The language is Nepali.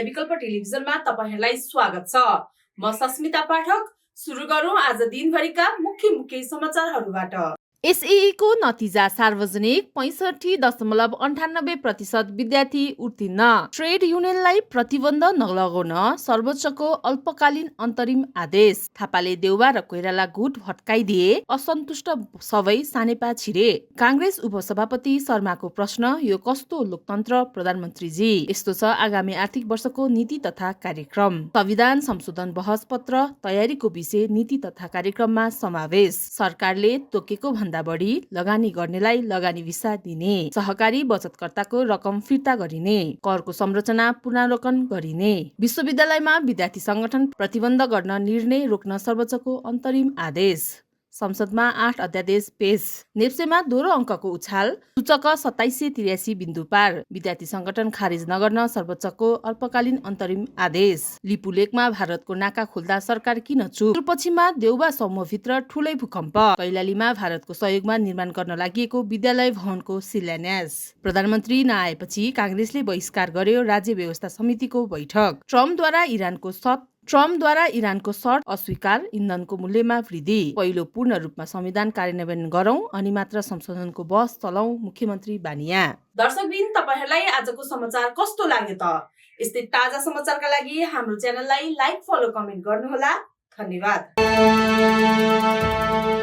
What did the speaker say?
नयाँ विकल्प टेलिभिजनमा तपाईहरुलाई स्वागत छ। म सस्मिता पाठक। सुरु गरौँ आज दिनभरिका मुख्य समाचारहरूबाट। एसईई को नतिजा सार्वजनिक 65.98% विद्यार्थी उत्तीर्ण। ट्रेड युनियनलाई प्रतिबन्ध नलगाउन सर्वोच्चको अल्पकालीन अन्तरिम आदेश। थापाले देउवा र कोइराला गुट भट्काइदिए, असन्तुष्ट सबै सानेपा छिरे। कांग्रेस उपसभापति शर्माको प्रश्न, यो कस्तो लोकतन्त्र प्रधानमन्त्रीजी। यस्तो छ आगामी आर्थिक वर्षको नीति तथा कार्यक्रम। संविधान संशोधन बहस पत्र तयारीको विषय नीति तथा कार्यक्रममा समावेश। सरकारले तोकेको भन्दा बढी लगानी गर्नेलाई लगानी भिसा दिने। सहकारी बचतकर्ताको रकम फिर्ता गरिने। करको संरचना पुनरावलोकन गरिने। विश्वविद्यालयमा विद्यार्थी संगठन प्रतिबन्ध गर्न निर्णय रोक्न सर्वोच्चको अन्तरिम आदेश। संसदमा 8 अध्यादेश पेश। नेप्सेमा दोहोरो अङ्कको उछाल, सूचक 2783 बिन्दु पार। विद्यार्थी संगठन खारेज नगर्न सर्वोच्चको अल्पकालीन अन्तरिम आदेश। लिपुलेकमा भारतको नाका खोल्दा सरकार किन चुप। पश्चिममा देउबा समूहभित्र ठूलै भूकम्प। कैलालीमा भारतको सहयोगमा निर्माण गर्न लागि विद्यालय भवनको शिलान्यास। प्रधानमन्त्री नआएपछि कांग्रेसले बहिष्कार गर्यो राज्य व्यवस्था समितिको बैठक। ट्रम्पद्वारा इरानको शर्त अस्वीकार, इन्धनको मूल्यमा वृद्धि। पहिलो पूर्ण रूपमा संविधान कार्यान्वयन गरौं अनि मात्र संशोधनको बहस चलाउँ, मुख्यमन्त्री बानिया। दर्शकबिन, तपाईहरुलाई आजको समाचार कस्तो लाग्यो त? यस्तै ताजा समाचारका लागि हाम्रो च्यानललाई लाइक, फलो, कमेन्ट गर्नुहोला। धन्यवाद।